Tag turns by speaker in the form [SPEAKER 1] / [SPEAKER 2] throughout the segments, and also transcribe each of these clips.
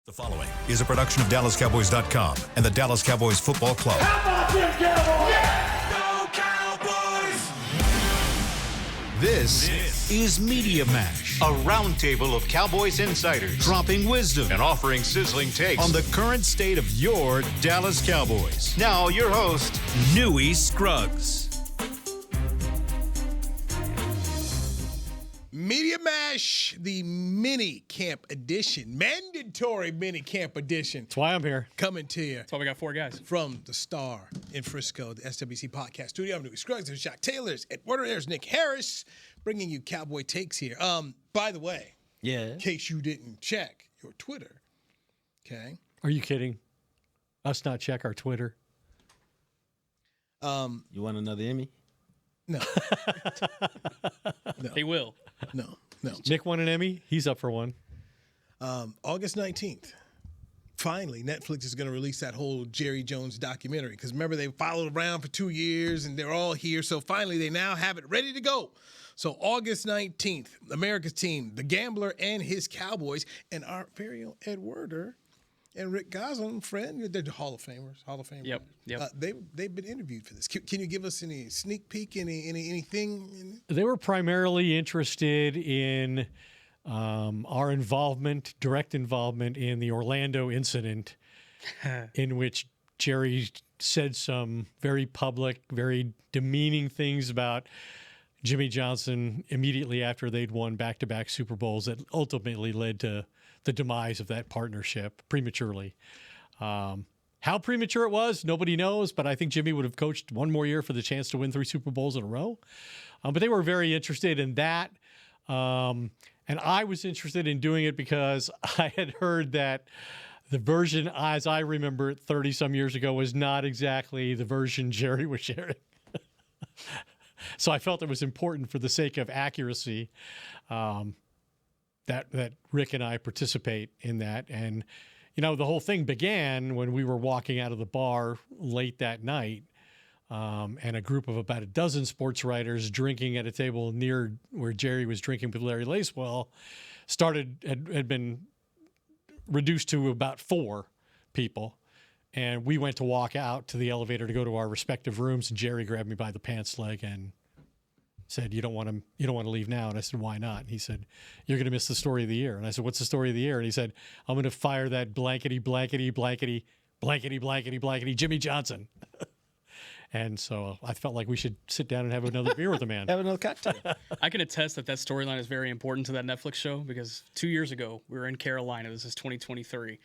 [SPEAKER 1] The following is a production of DallasCowboys.com and the Dallas Cowboys Football Club.
[SPEAKER 2] How about them Cowboys?
[SPEAKER 1] Yeah! Go Cowboys! This is Media Mash,
[SPEAKER 3] A roundtable of Cowboys insiders
[SPEAKER 1] dropping wisdom
[SPEAKER 3] and offering sizzling takes
[SPEAKER 1] on the current state of your Dallas Cowboys.
[SPEAKER 3] Now, your host,
[SPEAKER 1] Newy Scruggs.
[SPEAKER 2] Media Mash, the mini camp edition, mandatory mini camp edition.
[SPEAKER 4] That's why I'm here.
[SPEAKER 2] Coming to you.
[SPEAKER 5] That's why we got four guys.
[SPEAKER 2] From the Star in Frisco, the SWC podcast studio. I'm Newy Scruggs. There's Jean-Jacques Taylor's at Werder. There's Nick Harris bringing you Cowboy takes here. By the way, in case you didn't check your Twitter, okay?
[SPEAKER 4] Are you kidding? Us not check our Twitter?
[SPEAKER 6] You want another Emmy?
[SPEAKER 2] No.
[SPEAKER 5] They will.
[SPEAKER 2] No.
[SPEAKER 4] Nick won an Emmy. He's up for one.
[SPEAKER 2] August 19th. Finally, Netflix is going to release that whole Jerry Jones documentary. Because remember, they followed around for 2 years, and they're all here. So finally, they now have it ready to go. So August 19th, America's team, the Gambler and his Cowboys, and our very own Ed Werder and Rick Goslin, friend, they're Hall of Famers.
[SPEAKER 5] Yep.
[SPEAKER 2] They've been interviewed for this. Can you give us any sneak peek, anything?
[SPEAKER 4] They were primarily interested in our direct involvement in the Orlando incident, in which Jerry said some very public, very demeaning things about Jimmy Johnson immediately after they'd won back-to-back Super Bowls that ultimately led to the demise of that partnership prematurely. How premature it was, nobody knows, but I think Jimmy would have coached one more year for the chance to win 3 Super Bowls in a row. But they were very interested in that. And I was interested in doing it because I had heard that the version, as I remember it 30-some years ago, was not exactly the version Jerry was sharing. So I felt it was important for the sake of accuracy that Rick and I participate in that. And, the whole thing began when we were walking out of the bar late that night, and a group of about a dozen sports writers drinking at a table near where Jerry was drinking with Larry Lacewell had been reduced to about 4 people. And we went to walk out to the elevator to go to our respective rooms, and Jerry grabbed me by the pants leg and said, you don't want to leave now. And I said, why not? And he said, you're going to miss the story of the year. And I said, what's the story of the year? And he said, I'm going to fire that blankety Jimmy Johnson. And so I felt like we should sit down and have another beer with the man.
[SPEAKER 6] Have another cocktail.
[SPEAKER 5] I can attest that storyline is very important to that Netflix show because 2 years ago, we were in Carolina. This is 2023.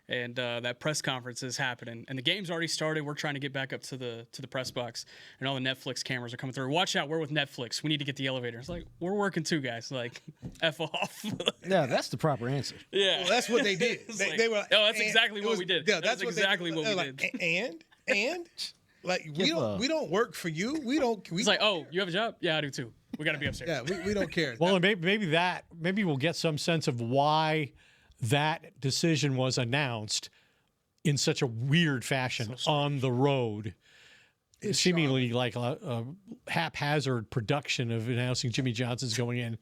[SPEAKER 5] And that press conference is happening, and the game's already started. We're trying to get back up to the press box, and all the Netflix cameras are coming through. Watch out, we're with Netflix. We need to get the elevator. It's like, we're working too, guys. Like, F off.
[SPEAKER 6] Yeah, that's the proper answer.
[SPEAKER 5] Yeah,
[SPEAKER 2] Well, that's what they did. They were.
[SPEAKER 5] That's exactly what we did.
[SPEAKER 2] Yeah,
[SPEAKER 5] that's exactly what we did.
[SPEAKER 2] And like we don't work for you.
[SPEAKER 5] It's like, oh, you have a job? Yeah, I do too. We got to be upstairs.
[SPEAKER 2] Yeah, we don't care.
[SPEAKER 4] Well, maybe we'll get some sense of why that decision was announced in such a weird fashion on the road. Seemingly like a haphazard production of announcing Jimmy Johnson's going in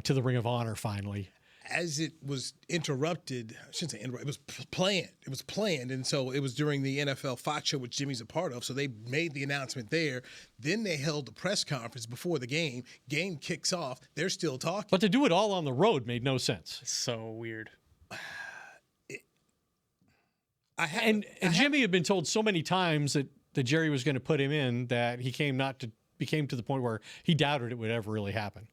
[SPEAKER 4] to the Ring of Honor finally.
[SPEAKER 2] As it was interrupted, I shouldn't say interrupted, it was planned. It was planned, and so it was during the NFL Fox show, which Jimmy's a part of, so they made the announcement there. Then they held the press conference before the game. Game kicks off. They're still talking.
[SPEAKER 4] But to do it all on the road made no sense.
[SPEAKER 5] It's so weird.
[SPEAKER 4] And Jimmy had been told so many times that Jerry was going to put him in that he came to the point where he doubted it would ever really happen.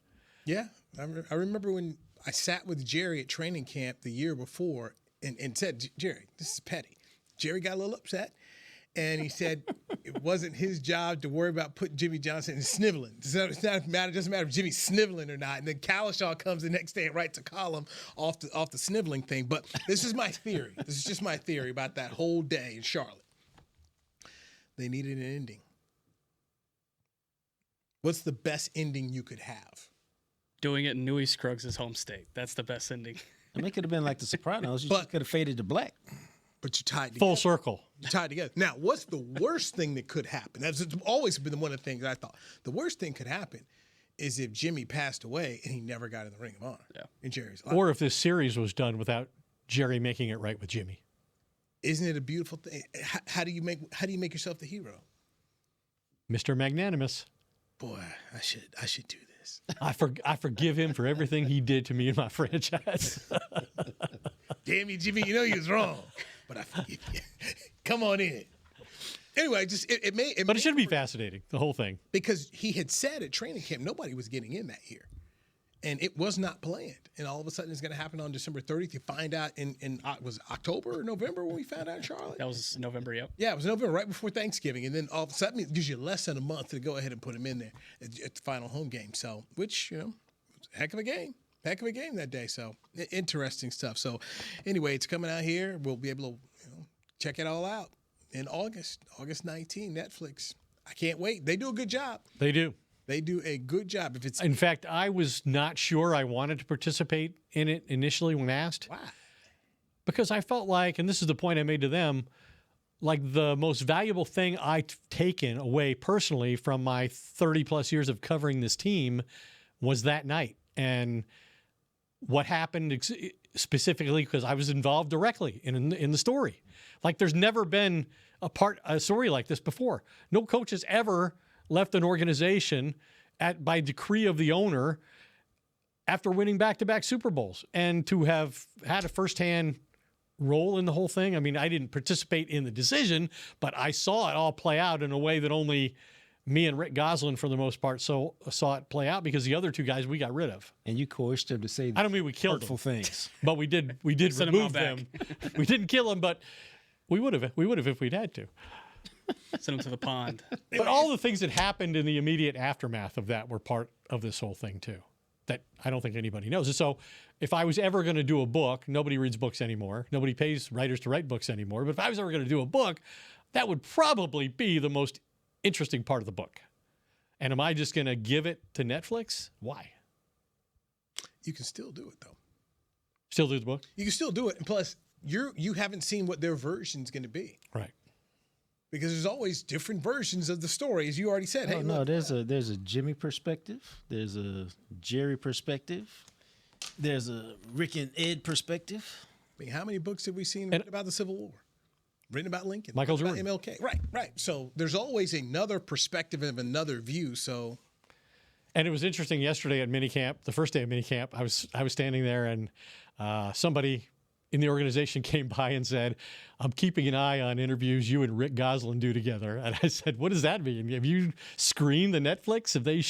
[SPEAKER 2] Yeah, I remember when I sat with Jerry at training camp the year before and said, Jerry, this is petty. Jerry got a little upset, and he said it wasn't his job to worry about putting Jimmy Johnson in sniveling. It doesn't matter if Jimmy's sniveling or not. And then Kalishaw comes the next day and writes a column off the sniveling thing. But this is my theory. This is just my theory about that whole day in Charlotte. They needed an ending. What's the best ending you could have?
[SPEAKER 5] Doing it in Newy Scruggs' home state. That's the best ending.
[SPEAKER 6] I mean, it could have been like The Sopranos. You just could have faded to black.
[SPEAKER 2] But you tied together.
[SPEAKER 4] Full circle.
[SPEAKER 2] You tied together. Now, what's the worst thing that could happen? That's always been one of the things I thought. The worst thing could happen is if Jimmy passed away and he never got in the Ring of Honor in Jerry's life.
[SPEAKER 4] Or if this series was done without Jerry making it right with Jimmy.
[SPEAKER 2] Isn't it a beautiful thing? How do you make yourself the hero?
[SPEAKER 4] Mr. Magnanimous.
[SPEAKER 2] Boy, I should do this.
[SPEAKER 4] I forgive him for everything he did to me in my franchise.
[SPEAKER 2] Damn you, Jimmy! You know you was wrong, but I forgive you. Come on in. Anyway, just
[SPEAKER 4] But it should be fascinating, the whole thing.
[SPEAKER 2] because he had said at training camp nobody was getting in that year, and it was not planned. And all of a sudden, it's going to happen on December 30th. You find out in was it October or November when we found out in Charlotte.
[SPEAKER 5] That was November, yep.
[SPEAKER 2] Yeah, it was November, right before Thanksgiving, and then all of a sudden it gives you less than a month to go ahead and put him in there at the final home game. So, which heck of a game that day. So, interesting stuff. So, anyway, it's coming out here. We'll be able to check it all out in August 19, Netflix. I can't wait. They do a good job.
[SPEAKER 4] They do.
[SPEAKER 2] They do a good job.
[SPEAKER 4] In fact, I was not sure I wanted to participate in it initially when asked.
[SPEAKER 2] Why?
[SPEAKER 4] Because I felt like, and this is the point I made to them, like the most valuable thing I've taken away personally from my 30 plus years of covering this team was that night. And what happened specifically, because I was involved directly in the story. Like there's never been a story like this before. No coach has ever left an organization by decree of the owner after winning back-to-back Super Bowls, and to have had a firsthand role in the whole thing. I mean, I didn't participate in the decision, but I saw it all play out in a way that only me and Rick Goslin, for the most part, saw it play out, because the other two guys we got rid of.
[SPEAKER 6] And you coerced them to say
[SPEAKER 4] I don't mean we killed
[SPEAKER 6] hurtful
[SPEAKER 4] them,
[SPEAKER 6] things.
[SPEAKER 4] but we did
[SPEAKER 5] Send 'em
[SPEAKER 4] remove
[SPEAKER 5] out back.
[SPEAKER 4] them. We didn't kill them, but we would have if we'd had to.
[SPEAKER 5] Send them to the pond.
[SPEAKER 4] But all the things that happened in the immediate aftermath of that were part of this whole thing too, that I don't think anybody knows. And so if I was ever going to do a book, nobody reads books anymore. Nobody pays writers to write books anymore. But if I was ever going to do a book, that would probably be the most interesting part of the book. And am I just going to give it to Netflix? Why?
[SPEAKER 2] You can still do it though.
[SPEAKER 4] Still do the book?
[SPEAKER 2] You can still do it, and plus you haven't seen what their version's going to be.
[SPEAKER 4] Right.
[SPEAKER 2] Because there's always different versions of the story, as you already said. Hey,
[SPEAKER 6] No,
[SPEAKER 2] look,
[SPEAKER 6] there's a Jimmy perspective. There's a Jerry perspective. There's a Rick and Ed perspective.
[SPEAKER 2] I mean, how many books have we seen written about the Civil War? Written about Lincoln?
[SPEAKER 4] Michael
[SPEAKER 2] written
[SPEAKER 4] Jordan.
[SPEAKER 2] about MLK. Right. So there's always another perspective and another view. So,
[SPEAKER 4] And it was interesting yesterday at minicamp, the first day of minicamp, I was standing there, and somebody in the organization came by and said, "I'm keeping an eye on interviews you and Rick Goslin do together." And I said, "What does that mean? Have you screened the Netflix? Have they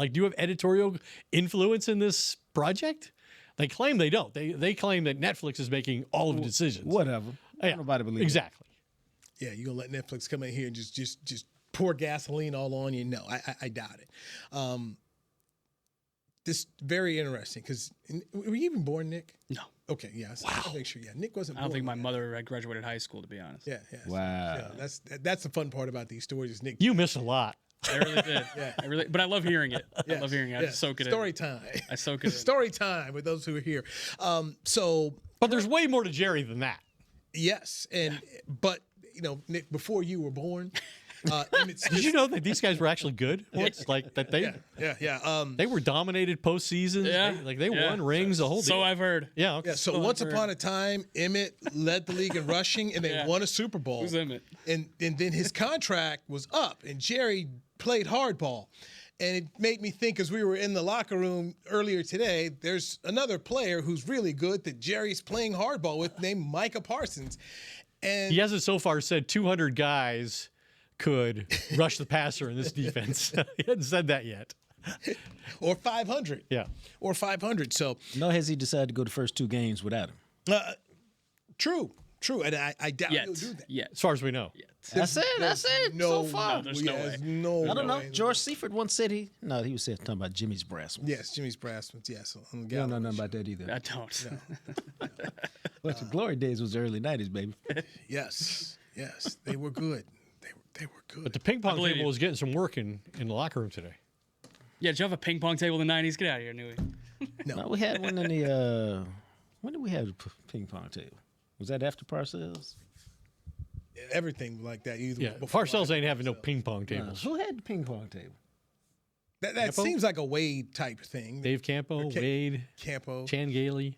[SPEAKER 4] do you have editorial influence in this project?" They claim they don't. They claim that Netflix is making all of the decisions.
[SPEAKER 6] Whatever.
[SPEAKER 4] Yeah,
[SPEAKER 6] Nobody believes
[SPEAKER 4] exactly.
[SPEAKER 2] yeah, you're going to let Netflix come in here and just pour gasoline all on you? No, I doubt it. This very interesting, because were you even born, Nick?
[SPEAKER 5] No.
[SPEAKER 2] Okay, yeah. I'll make sure. Yeah, Nick wasn't
[SPEAKER 5] I
[SPEAKER 2] born.
[SPEAKER 5] don't think my
[SPEAKER 2] yet.
[SPEAKER 5] mother had graduated high school, to be honest.
[SPEAKER 2] Yeah.
[SPEAKER 6] Wow.
[SPEAKER 2] That's the fun part about these stories. Is Nick.
[SPEAKER 4] You miss a lot.
[SPEAKER 5] I really did.
[SPEAKER 2] Yeah.
[SPEAKER 5] But I love hearing it. I
[SPEAKER 2] Yes,
[SPEAKER 5] love hearing it. I
[SPEAKER 2] yes.
[SPEAKER 5] just soak it
[SPEAKER 2] Story
[SPEAKER 5] in.
[SPEAKER 2] time.
[SPEAKER 5] I soak it in.
[SPEAKER 2] Story time with those who are here. So
[SPEAKER 4] But there's way more to Jerry than that.
[SPEAKER 2] yes, but Nick, before you were born, Emmett Smith,
[SPEAKER 4] Did you know that these guys were actually good once? Like that they
[SPEAKER 2] yeah.
[SPEAKER 4] they were dominated postseasons.
[SPEAKER 5] Yeah.
[SPEAKER 4] They won rings, the whole deal.
[SPEAKER 5] So I've heard.
[SPEAKER 4] Yeah. Okay.
[SPEAKER 2] Yeah, so once upon a time, Emmett led the league in rushing, and they
[SPEAKER 5] Yeah.
[SPEAKER 2] won a Super Bowl.
[SPEAKER 5] Who's Emmett?
[SPEAKER 2] And then his contract was up, and Jerry played hardball. And it made me think, as we were in the locker room earlier today, there's another player who's really good that Jerry's playing hardball with, named Micah Parsons. And
[SPEAKER 4] He hasn't so far said 200 guys could rush the passer in this defense. He hasn't said that yet.
[SPEAKER 2] or 500.
[SPEAKER 4] Yeah.
[SPEAKER 2] Or 500. So
[SPEAKER 6] Nor has he decided to go the first two games without him.
[SPEAKER 2] true. And I doubt
[SPEAKER 5] Yet.
[SPEAKER 2] he'll do that.
[SPEAKER 5] Yet.
[SPEAKER 4] As far as we know.
[SPEAKER 6] That's it.
[SPEAKER 2] No,
[SPEAKER 6] so far.
[SPEAKER 5] there's
[SPEAKER 2] he
[SPEAKER 5] no
[SPEAKER 2] has
[SPEAKER 5] way.
[SPEAKER 2] no
[SPEAKER 6] I don't know.
[SPEAKER 2] way.
[SPEAKER 6] George Seifert once said he was talking about Jimmy's brass ones.
[SPEAKER 2] Yes, Jimmy's brass ones. Yes. On the
[SPEAKER 6] You don't know
[SPEAKER 2] gallery.
[SPEAKER 6] nothing about that either.
[SPEAKER 5] I don't.
[SPEAKER 6] But the glory days was the early 90s, baby.
[SPEAKER 2] Yes. They were good. They were good.
[SPEAKER 4] But the ping pong
[SPEAKER 5] believe
[SPEAKER 4] table
[SPEAKER 5] you.
[SPEAKER 4] was getting some work in the locker room today.
[SPEAKER 5] Yeah, did you have a ping pong table in the 90s? Get out of here, Newy.
[SPEAKER 6] No, we had one in the. When did we have the ping pong table? Was that after Parcells?
[SPEAKER 2] Everything like that. Either
[SPEAKER 4] Yeah.
[SPEAKER 2] before
[SPEAKER 4] Parcells ain't having no
[SPEAKER 2] so.
[SPEAKER 4] ping pong tables.
[SPEAKER 6] Who had the ping pong table?
[SPEAKER 2] That
[SPEAKER 4] Campo?
[SPEAKER 2] seems like a Wade type thing.
[SPEAKER 4] Dave Campo, Wade,
[SPEAKER 2] Campo.
[SPEAKER 4] Chan Gailey.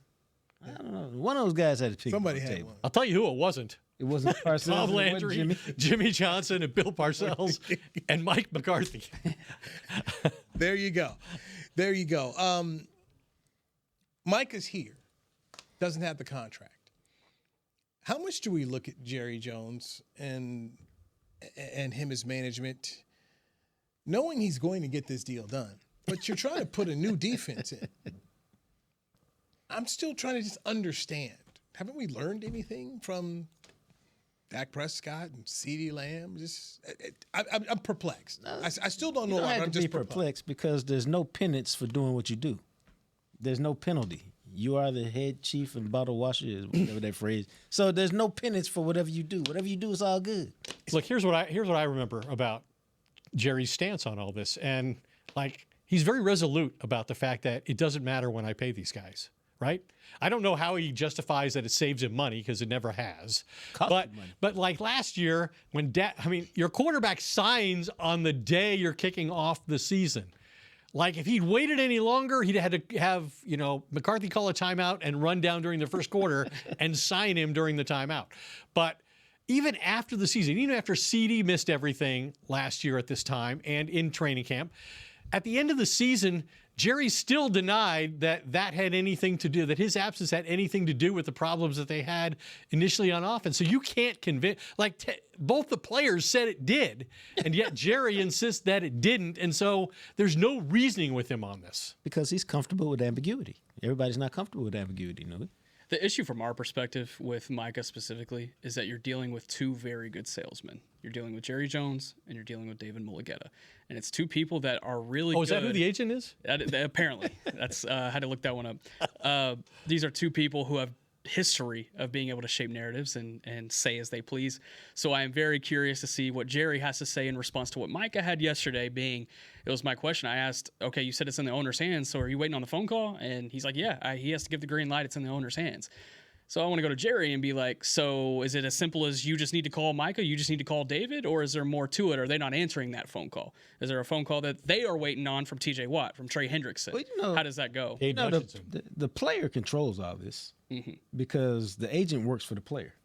[SPEAKER 6] I don't know. One of those guys had to pick
[SPEAKER 2] Somebody
[SPEAKER 6] on the
[SPEAKER 2] had
[SPEAKER 6] table.
[SPEAKER 2] one.
[SPEAKER 4] I'll tell you who it wasn't.
[SPEAKER 6] It wasn't Parcells.
[SPEAKER 4] Tom
[SPEAKER 6] it wasn't
[SPEAKER 4] Landry, Jimmy Johnson, and Bill Parcells, and Mike McCarthy.
[SPEAKER 2] There you go. There you go. Mike is here. Doesn't have the contract. How much do we look at Jerry Jones and him as management, knowing he's going to get this deal done, but you're trying to put a new defense in? I'm still trying to just understand. Haven't we learned anything from Dak Prescott and CeeDee Lamb? I'm perplexed. I still don't know
[SPEAKER 6] You don't
[SPEAKER 2] why,
[SPEAKER 6] have
[SPEAKER 2] but I'm
[SPEAKER 6] to be
[SPEAKER 2] just
[SPEAKER 6] perplexed because there's no penance for doing what you do. There's no penalty. You are the head chief and bottle washer, is whatever that phrase. So there's no penance for whatever you do. Whatever you do is all good.
[SPEAKER 4] Look, here's what I remember about Jerry's stance on all this, and like he's very resolute about the fact that it doesn't matter when I pay these guys. Right? I don't know how he justifies that it saves him money because it never has. But like last year, when your quarterback signs on the day you're kicking off the season. Like if he'd waited any longer, he'd had to have McCarthy call a timeout and run down during the first quarter and sign him during the timeout. But even after the season, even after CD missed everything last year at this time and in training camp, at the end of the season, Jerry still denied that had anything to do, that his absence had anything to do with the problems that they had initially on offense. So you can't convince, both the players said it did, and yet Jerry insists that it didn't. And so there's no reasoning with him on this.
[SPEAKER 6] Because he's comfortable with ambiguity. Everybody's not comfortable with ambiguity, no?
[SPEAKER 5] The issue from our perspective with Micah specifically is that you're dealing with two very good salesmen. You're dealing with Jerry Jones and you're dealing with David Mulugeta. And it's two people that are really good.
[SPEAKER 4] Oh, is that who the agent is?
[SPEAKER 5] Apparently. That's I had to look that one up. These are two people who have history of being able to shape narratives and say as they please. So I am very curious to see what Jerry has to say in response to what Micah had yesterday, being, it was my question. I asked, okay, you said it's in the owner's hands, so are you waiting on the phone call? And he's like, yeah, he has to give the green light. It's in the owner's hands. So I want to go to Jerry and be like, so is it as simple as you just need to call Micah, you just need to call David, or is there more to it? Are they not answering that phone call? Is there a phone call that they are waiting on from TJ Watt, from Trey Hendrickson?
[SPEAKER 6] Well,
[SPEAKER 5] how does that go?
[SPEAKER 6] The player controls all this because the agent works for the player.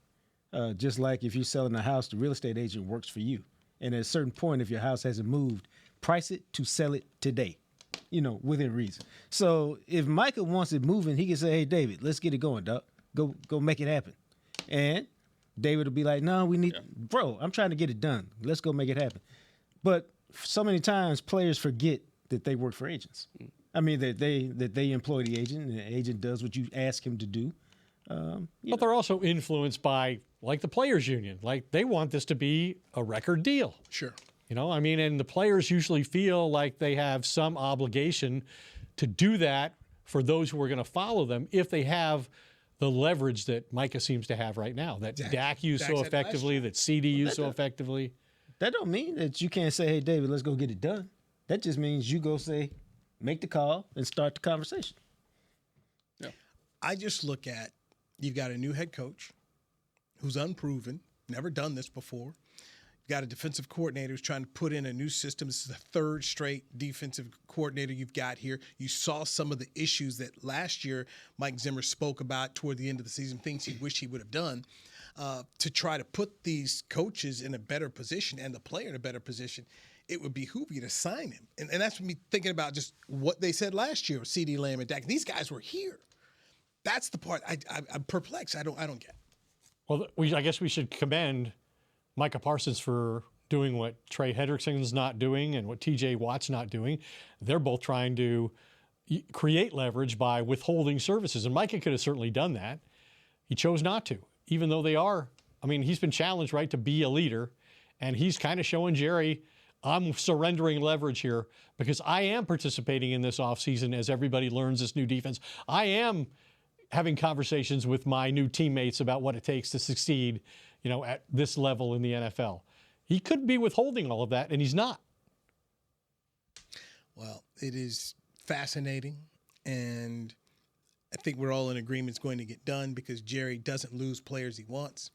[SPEAKER 6] Just like if you're selling a house, the real estate agent works for you. And at a certain point, if your house hasn't moved, price it to sell it today, within reason. So if Micah wants it moving, he can say, hey, David, let's get it going, dog. Go make it happen. And David will be like, no, bro, I'm trying to get it done. Let's go make it happen. But so many times players forget that they work for agents. I mean, that they employ the agent and the agent does what you ask him to do.
[SPEAKER 4] But they're also influenced by, like, the players union. Like, they want this to be a record deal.
[SPEAKER 2] Sure.
[SPEAKER 4] And the players usually feel like they have some obligation to do that for those who are going to follow them if they have the leverage that Micah seems to have right now, that Dak used so effectively, that CD used so effectively.
[SPEAKER 6] That don't mean that you can't say, hey, David, let's go get it done. That just means you go say, make the call and start the conversation.
[SPEAKER 2] Yeah. I just look at, you've got a new head coach who's unproven, never done this before. You've got a defensive coordinator who's trying to put in a new system. This is the third straight defensive coordinator you've got here. You saw some of the issues that last year Mike Zimmer spoke about toward the end of the season, things he wished he would have done to try to put these coaches in a better position and the player in a better position. It would behoove you to sign him. And that's me thinking about just what they said last year with CeeDee Lamb and Dak. These guys were here. That's the part I'm perplexed. I don't get.
[SPEAKER 4] Well, I guess we should commend Micah Parsons for doing what Trey Hendrickson's not doing and what TJ Watt's not doing. They're both trying to create leverage by withholding services. And Micah could have certainly done that. He chose not to, even though they are. He's been challenged, right, to be a leader. And he's kind of showing Jerry, I'm surrendering leverage here because I am participating in this offseason as everybody learns this new defense. I am having conversations with my new teammates about what it takes to succeed, at this level in the NFL. He could be withholding all of that, and he's not.
[SPEAKER 2] Well, it is fascinating, and I think we're all in agreement it's going to get done because Jerry doesn't lose players he wants.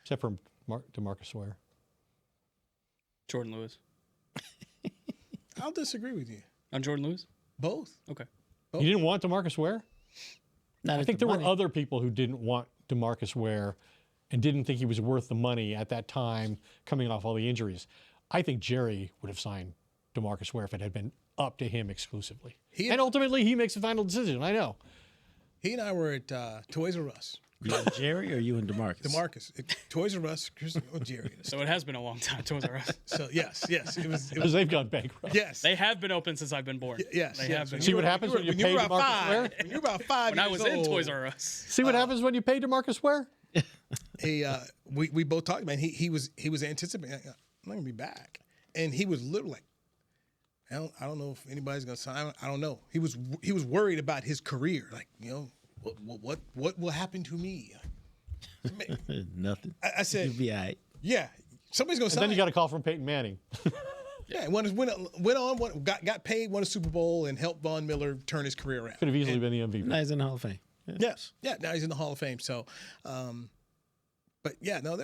[SPEAKER 4] Except for DeMarcus Ware.
[SPEAKER 5] Jordan Lewis.
[SPEAKER 2] I'll disagree with you.
[SPEAKER 5] On Jordan Lewis?
[SPEAKER 2] Both.
[SPEAKER 5] Okay.
[SPEAKER 4] You didn't want DeMarcus Ware? I think there were other people who didn't want DeMarcus Ware and didn't think he was worth the money at that time coming off all the injuries. I think Jerry would have signed DeMarcus Ware if it had been up to him exclusively. And ultimately, he makes the final decision. I know.
[SPEAKER 2] He and I were at Toys R Us.
[SPEAKER 6] You and Jerry or you and DeMarcus?
[SPEAKER 2] DeMarcus. Toys R Us. Jerry.
[SPEAKER 5] So it has been a long time, Toys R Us.
[SPEAKER 2] So yes. It was.
[SPEAKER 4] Because they've gone bankrupt.
[SPEAKER 2] Yes.
[SPEAKER 5] They have been open since I've been born.
[SPEAKER 2] Yes.
[SPEAKER 5] They have been.
[SPEAKER 4] See what happens when you pay DeMarcus Ware?
[SPEAKER 2] When you were about 5
[SPEAKER 5] When I was in Toys R Us.
[SPEAKER 4] See what happens when you pay DeMarcus Ware?
[SPEAKER 2] We both talked about it. He was anticipating, I'm not gonna be back, and he was literally like, I don't know if anybody's gonna sign. I don't know. He was worried about his career, like, what will happen to me?
[SPEAKER 6] Nothing.
[SPEAKER 2] I said,
[SPEAKER 6] you'll be all right.
[SPEAKER 2] Yeah, somebody's gonna sign.
[SPEAKER 4] Then you got a call from Peyton Manning.
[SPEAKER 2] Yeah, went on, got paid, won a Super Bowl, and helped Von Miller turn his career around.
[SPEAKER 4] Could have easily been the MVP.
[SPEAKER 6] Now he's in the Hall of Fame.
[SPEAKER 2] Yes, yeah. Now he's in the Hall of Fame. So, but yeah, no,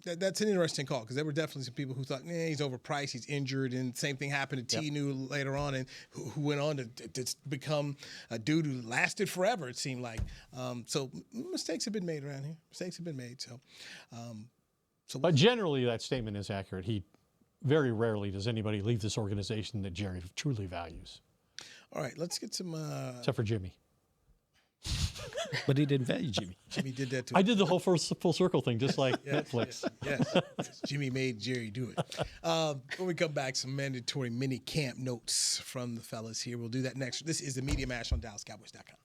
[SPEAKER 2] that's an interesting call because there were definitely some people who thought, he's overpriced, he's injured, and same thing happened to T-New later on, and who went on to become a dude who lasted forever. It seemed like. So mistakes have been made around here. Mistakes have been made.
[SPEAKER 4] But generally, that statement is accurate. Very rarely does anybody leave this organization that Jerry truly values.
[SPEAKER 2] All right, let's get some.
[SPEAKER 4] Except for Jimmy.
[SPEAKER 6] But he didn't value Jimmy.
[SPEAKER 2] Jimmy did that too.
[SPEAKER 4] I did the whole full circle thing, just like Netflix.
[SPEAKER 2] Yes. Jimmy made Jerry do it. When we come back, some mandatory mini camp notes from the fellas here. We'll do that next. This is the Media Mash on DallasCowboys.com.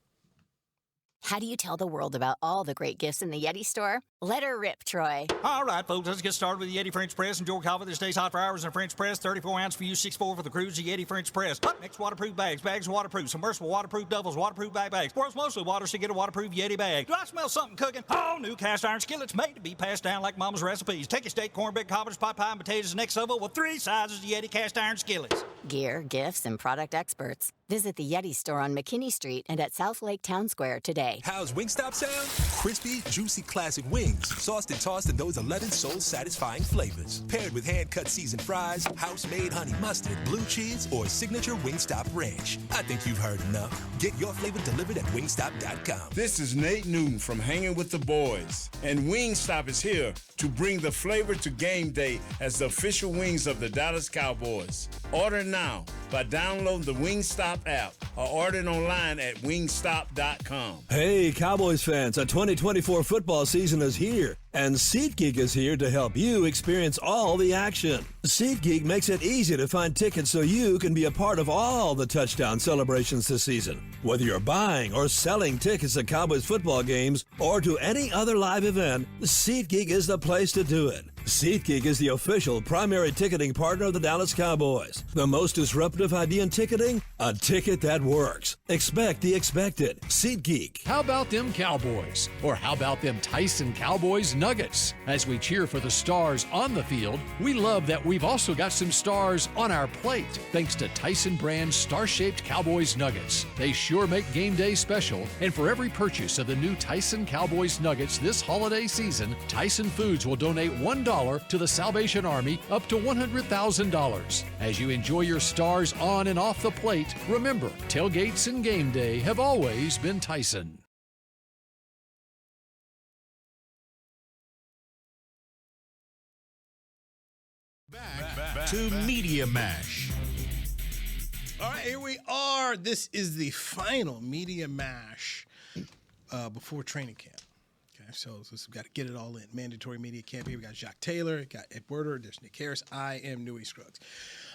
[SPEAKER 7] How do you tell the world about all the great gifts in the Yeti store? Let her rip, Troy.
[SPEAKER 8] All right, folks, let's get started with the Yeti French Press. Enjoy coffee that stays hot for hours in a French press. 34 ounce for you, 6'4" for the cruise. The Yeti French Press. Up next, waterproof bags. Bags waterproof. Submersible waterproof doubles. Waterproof bags. World's mostly water, so get a waterproof Yeti bag. Do I smell something cooking? Oh, new cast iron skillets made to be passed down like Mama's recipes. Take your steak, cornbread, cobbers, pot pie, and potatoes next level with 3 sizes of Yeti cast iron skillets.
[SPEAKER 7] Gear, gifts, and product experts. Visit the Yeti store on McKinney Street and at South Lake Town Square today.
[SPEAKER 9] How's Wingstop sound? Crispy, juicy classic wings, sauced and tossed in those 11 soul-satisfying flavors. Paired with hand-cut seasoned fries, house-made honey mustard, blue cheese, or signature Wingstop ranch. I think you've heard enough. Get your flavor delivered at wingstop.com.
[SPEAKER 10] This is Nate Newton from Hanging with the Boys, and Wingstop is here to bring the flavor to game day as the official wings of the Dallas Cowboys. Order now by downloading the Wingstop app or ordering online at wingstop.com.
[SPEAKER 11] Hey, Cowboys fans, a 2024 football season is here, and SeatGeek is here to help you experience all the action. SeatGeek makes it easy to find tickets so you can be a part of all the touchdown celebrations this season. Whether you're buying or selling tickets to Cowboys football games or to any other live event, SeatGeek is the place to do it. SeatGeek is the official primary ticketing partner of the Dallas Cowboys. The most disruptive idea in ticketing? A ticket that works. Expect the expected. SeatGeek.
[SPEAKER 12] How about them Cowboys? Or how about them Tyson Cowboys Nuggets? As we cheer for the stars on the field, we love that we've also got some stars on our plate, thanks to Tyson brand star-shaped Cowboys Nuggets. They sure make game day special, and for every purchase of the new Tyson Cowboys Nuggets this holiday season, Tyson Foods will donate $1 to the Salvation Army up to $100,000. As you enjoy your stars on and off the plate, remember, tailgates and game day have always been Tyson.
[SPEAKER 1] Back to Media Mash.
[SPEAKER 2] All right, here we are. This is the final Media Mash before training camp. So we've got to get it all in. Mandatory media camp here. We got Jacques Taylor, got Ed Werder, there's Nick Harris. I am Newy Scruggs.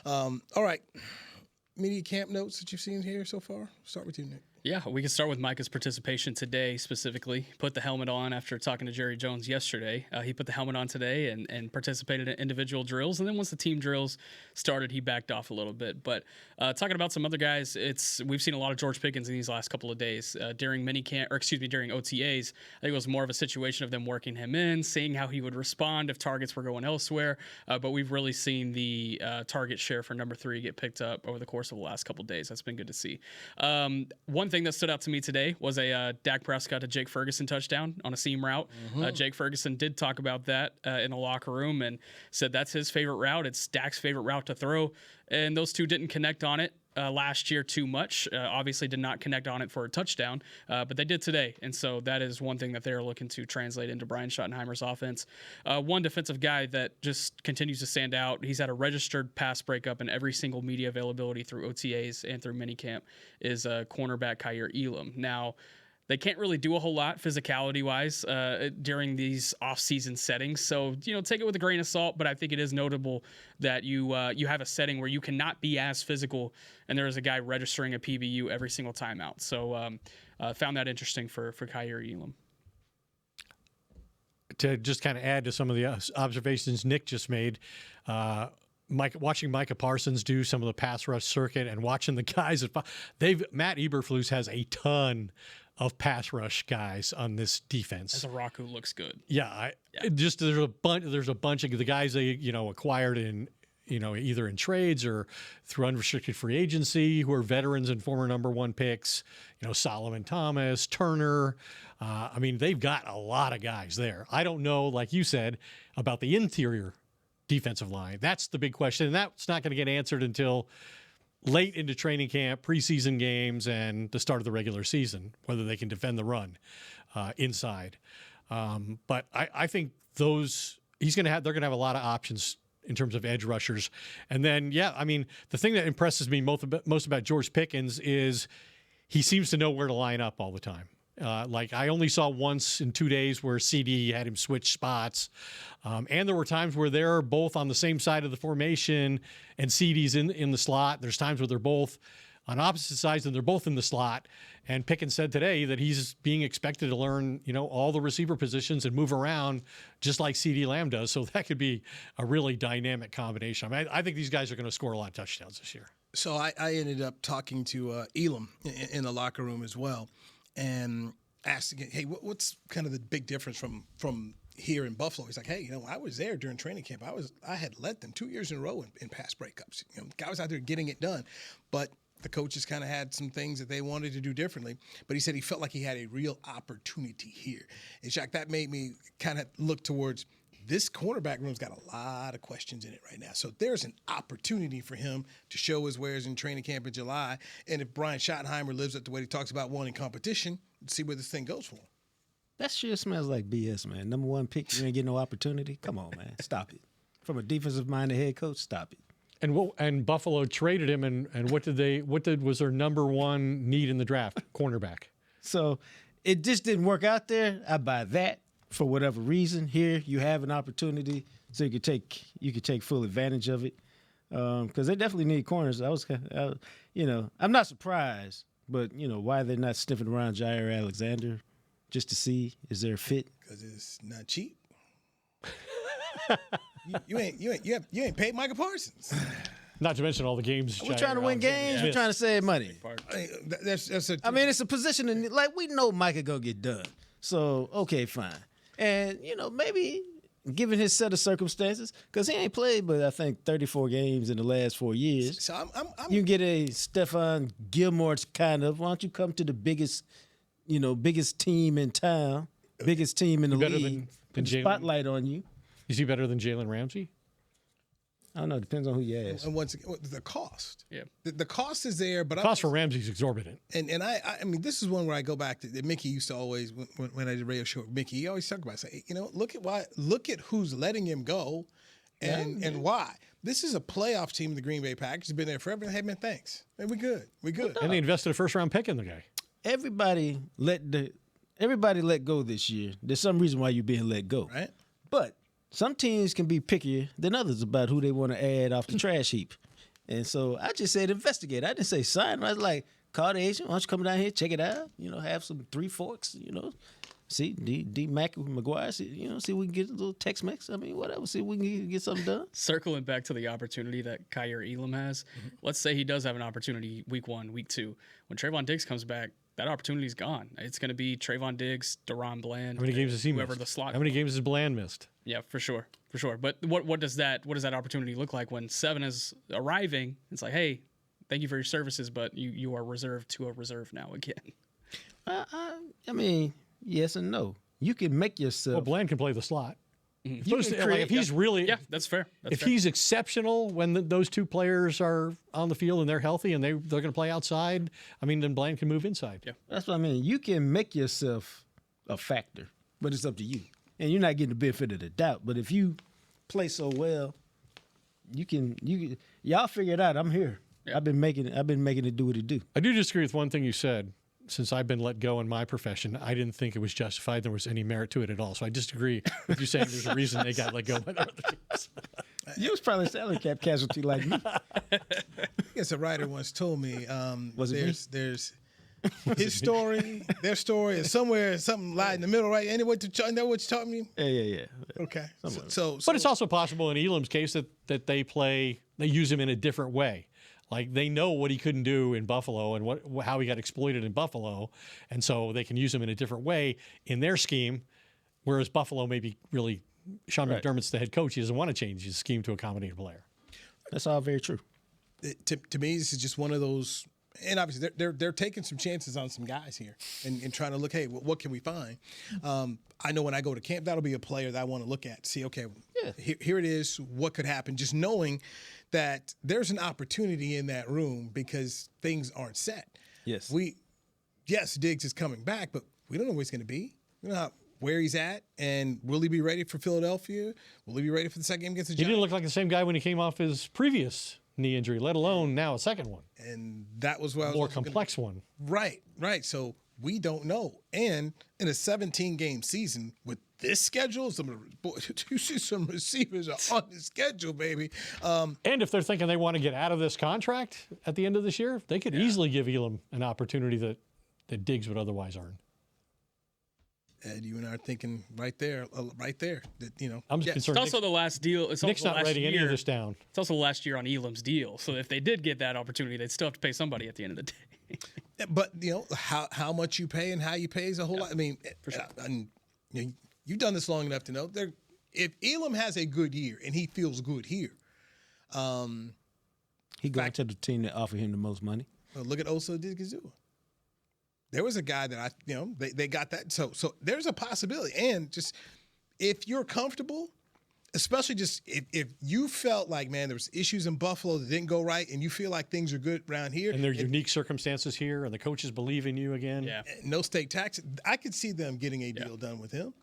[SPEAKER 2] All right. Media camp notes that you've seen here so far. Start with you, Nick.
[SPEAKER 5] Yeah, we can start with Micah's participation today specifically. Put the helmet on after talking to Jerry Jones yesterday. He put the helmet on today and participated in individual drills. And then once the team drills started, he backed off a little bit. But talking about some other guys, we've seen a lot of George Pickens in these last couple of days. During during OTAs, I think it was more of a situation of them working him in, seeing how he would respond if targets were going elsewhere. But we've really seen the target share for number 3 get picked up over the course of the last couple of days. That's been good to see. One thing that stood out to me today was a Dak Prescott to Jake Ferguson touchdown on a seam route. Jake Ferguson did talk about that in the locker room and said that's his favorite route. It's Dak's favorite route to throw, and those two didn't connect on it. last year too much. Obviously did not connect on it for a touchdown, but they did today. And so that is one thing that they're looking to translate into Brian Schottenheimer's offense. One defensive guy that just continues to stand out, he's had a registered pass breakup in every single media availability through OTAs and through minicamp, is cornerback Kaiir Elam. Now, they can't really do a whole lot physicality-wise during these off-season settings. So, take it with a grain of salt, but I think it is notable that you have a setting where you cannot be as physical, and there is a guy registering a PBU every single time out. So, found that interesting for Kaiir Elam.
[SPEAKER 4] To just kind of add to some of the observations Nick just made, watching Micah Parsons do some of the pass rush circuit and watching the guys, Matt Eberflus has a ton of pass rush guys on this defense.
[SPEAKER 5] As a rock who looks good.
[SPEAKER 4] Yeah, just there's a bunch of the guys they acquired in either in trades or through unrestricted free agency who are veterans and former number 1 picks. Solomon Thomas, Turner. They've got a lot of guys there. I don't know, like you said, about the interior defensive line. That's the big question, and that's not going to get answered until late into training camp, preseason games, and the start of the regular season, whether they can defend the run inside. But I think they're going to have a lot of options in terms of edge rushers. And then, the thing that impresses me most about George Pickens is he seems to know where to line up all the time. I only saw once in 2 days where CD had him switch spots. And there were times where they're both on the same side of the formation and CD's in the slot. There's times where they're both on opposite sides and they're both in the slot. And Pickens said today that he's being expected to learn, all the receiver positions and move around just like CD Lamb does. So that could be a really dynamic combination. I think these guys are going to score a lot of touchdowns this year.
[SPEAKER 2] So I ended up talking to Elam in the locker room as well, and asked again, hey, what's kind of the big difference from here in Buffalo? He's like, hey, I was there during training camp. I had led them 2 years in a row in pass breakups. Guy was out there getting it done, but the coaches kind of had some things that they wanted to do differently. But he said he felt like he had a real opportunity here. And Jacques, that made me kind of look towards this cornerback room's got a lot of questions in it right now. So there's an opportunity for him to show his wares in training camp in July. And if Brian Schottenheimer lives up to what he talks about wanting competition, see where this thing goes for him.
[SPEAKER 6] That shit smells like BS, man. Number 1 pick, you ain't get no opportunity. Come on, man. Stop it. From a defensive-minded head coach, stop it.
[SPEAKER 4] And Buffalo traded him, and what was their number 1 need in the draft? Cornerback.
[SPEAKER 6] So it just didn't work out there. I buy that. For whatever reason, here you have an opportunity, so you could take full advantage of it, because they definitely need corners. I'm not surprised, but why they're not sniffing around Jair Alexander just to see is there a fit?
[SPEAKER 2] Because it's not cheap. you ain't paid Micah Parsons.
[SPEAKER 4] Not to mention all the games.
[SPEAKER 6] We're trying to win games. We're trying to save money. It's a position, and we know Micah gonna get done. So okay, fine. And, maybe given his set of circumstances, because he ain't played but I think 34 games in the last 4 years.
[SPEAKER 2] So
[SPEAKER 6] you can get a Stephon Gilmore kind of. Why don't you come to the biggest team in town, biggest team in the league, put the spotlight on you.
[SPEAKER 4] Is he better than Jalen Ramsey?
[SPEAKER 6] I don't know. Depends on who you ask.
[SPEAKER 2] And once again, the cost.
[SPEAKER 5] Yeah.
[SPEAKER 2] The cost is there, but
[SPEAKER 4] the cost for Ramsey's exorbitant.
[SPEAKER 2] And I mean, this is one where I go back to that Mickey used to always when I did radio show with Mickey, he always talked about say, look at who's letting him go and why. This is a playoff team, the Green Bay Packers. Has been there forever. Hey man, thanks. Man, we good.
[SPEAKER 4] And they invested a first-round pick in the guy.
[SPEAKER 6] Everybody let go this year. There's some reason why you're being let go.
[SPEAKER 2] Right.
[SPEAKER 6] But some teams can be pickier than others about who they want to add off the trash heap. And so I just said investigate. I didn't say sign. I was like, call the agent. Why don't you come down here, check it out? Have some 3 forks, See, D Mac with McGuire, see if we can get a little Tex-Mex. I mean, whatever. See if we can get something done.
[SPEAKER 5] Circling back to the opportunity that Kaiir Elam has, let's say he does have an opportunity week 1, week 2. When Trayvon Diggs comes back, that opportunity's gone. It's going to be Trayvon Diggs, Deron Bland.
[SPEAKER 4] How many games has he
[SPEAKER 5] whoever
[SPEAKER 4] missed?
[SPEAKER 5] The slot.
[SPEAKER 4] How many games has Bland missed?
[SPEAKER 5] Yeah, for sure. But what does that opportunity look like when 7 is arriving? It's like, hey, thank you for your services, but you are reserved to a reserve now again.
[SPEAKER 6] I mean, yes and no. You can make yourself.
[SPEAKER 4] Well, Bland can play the slot. If he's really,
[SPEAKER 5] that's fair.
[SPEAKER 4] If he's exceptional when those two players are on the field and they're healthy and they're going to play outside, I mean, then Bland can move inside.
[SPEAKER 5] Yeah,
[SPEAKER 6] that's what I mean. You can make yourself a factor, but it's up to you, and you're not getting the benefit of the doubt. But if you play so well, y'all figure it out. I'm here. Yeah. I've been making it do what it do.
[SPEAKER 4] I do disagree with one thing you said. Since I've been let go in my profession, I didn't think it was justified. There was any merit to it at all. So I disagree with you saying there's a reason they got let go by the other teams.
[SPEAKER 6] You was probably a salary cap casualty like me.
[SPEAKER 2] Yes, a writer once told me there's his story, their story is somewhere, something lied in the middle, right? Know what you taught me?
[SPEAKER 6] Yeah.
[SPEAKER 2] Okay.
[SPEAKER 6] So,
[SPEAKER 2] but
[SPEAKER 4] it's also possible in Elam's case that they use him in a different way. Like they know what he couldn't do in Buffalo and how he got exploited in Buffalo, and so they can use him in a different way in their scheme. Whereas Buffalo maybe really, Sean McDermott's the head coach. He doesn't want to change his scheme to accommodate a player.
[SPEAKER 6] That's all very true.
[SPEAKER 2] To me, this is just one of those, and obviously they're taking some chances on some guys here and trying to look, hey, what can we find? I know when I go to camp, that'll be a player that I want to look at, see, okay, here it is, what could happen? Just knowing that there's an opportunity in that room because things aren't set.
[SPEAKER 6] Yes.
[SPEAKER 2] Diggs is coming back, but we don't know where he's going to be. We don't know where he's at, and will he be ready for Philadelphia? Will he be ready for the second game against the Giants?
[SPEAKER 4] He didn't look like the same guy when he came off his previous knee injury, let alone now a second one.
[SPEAKER 2] And that was what I was
[SPEAKER 4] more complex one.
[SPEAKER 2] Right. So we don't know. And in a 17-game season with this schedule, you see some receivers are on the schedule, baby.
[SPEAKER 4] And if they're thinking they want to get out of this contract at the end of this year, they could easily give Elam an opportunity that Diggs would otherwise earn.
[SPEAKER 2] Ed, you and I are thinking right there. That
[SPEAKER 4] I'm concerned.
[SPEAKER 5] It's also the last deal. It's
[SPEAKER 4] Nick's
[SPEAKER 5] also
[SPEAKER 4] not
[SPEAKER 5] last
[SPEAKER 4] writing
[SPEAKER 5] year.
[SPEAKER 4] any of this down.
[SPEAKER 5] It's also the last year on Elam's deal. So if they did get that opportunity, they'd still have to pay somebody at the end of the day.
[SPEAKER 2] But how much you pay and how you pay is a whole lot. I mean, for sure. You've done this long enough to know if Elam has a good year and he feels good here,
[SPEAKER 6] he going to the team that offered him the most money.
[SPEAKER 2] Well, look at Osa Odigizua. There was a guy that they got that. So there's a possibility. And just if you're comfortable, especially just if you felt like, man, there was issues in Buffalo that didn't go right and you feel like things are good around here.
[SPEAKER 4] And there are unique circumstances here and the coaches believe in you again.
[SPEAKER 5] Yeah.
[SPEAKER 2] No state tax. I could see them getting a deal done with him.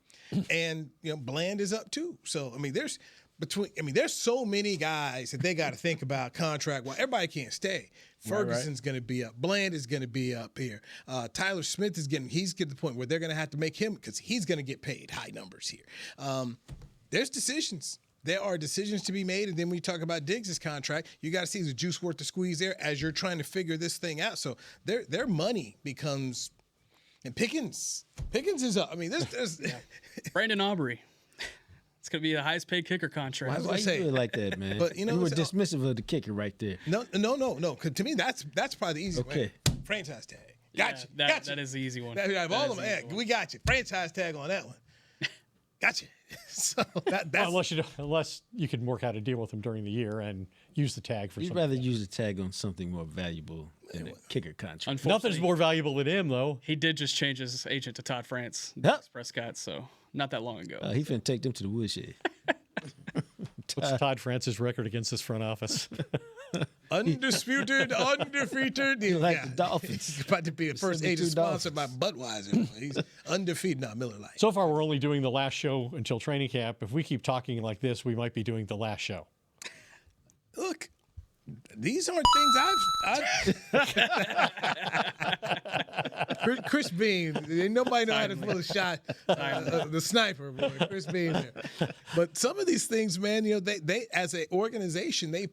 [SPEAKER 2] And, Bland is up too. So, I mean, there's so many guys that they got to think about contract. Well, everybody can't stay. Ferguson's going to be up. Bland is going to be up here. Tyler Smith he's getting to the point where they're going to have to make him because he's going to get paid high numbers here. There's decisions. There are decisions to be made. And then when you talk about Diggs' contract, you got to see the juice worth the squeeze there as you're trying to figure this thing out. So their money becomes, and Pickens is up. I mean, there's
[SPEAKER 5] Brandon Aubrey. It's going to be the highest paid kicker contract.
[SPEAKER 6] Why you do it like that, man?
[SPEAKER 2] But
[SPEAKER 6] you were dismissive of the kicker right there.
[SPEAKER 2] No. Because to me, that's probably the easiest way. Franchise tag. Gotcha.
[SPEAKER 5] That is the easy one.
[SPEAKER 2] We got you. Franchise tag on that one. Gotcha. So that's
[SPEAKER 4] unless you can work out a deal with him during the year and use the tag for something.
[SPEAKER 6] You'd rather use the tag on something more valuable than a kicker contract.
[SPEAKER 4] Nothing's more valuable than him, though.
[SPEAKER 5] He did just change his agent to Todd France, Dak Prescott, so not that long ago.
[SPEAKER 6] He finna take them to the woodshed.
[SPEAKER 4] What's Todd France's record against this front office?
[SPEAKER 2] Undisputed, undefeated.
[SPEAKER 6] He like the Dolphins.
[SPEAKER 2] He's about to be the first agent sponsored by Budweiser. He's undefeated. Not Miller Lite.
[SPEAKER 4] So far, we're only doing the last show until training camp. If we keep talking like this, we might be doing the last show.
[SPEAKER 2] Look, these aren't things I've Chris Beam. Nobody know how to pull a shot. The sniper, boy, Chris Beam there. But some of these things, man, they as an organization, they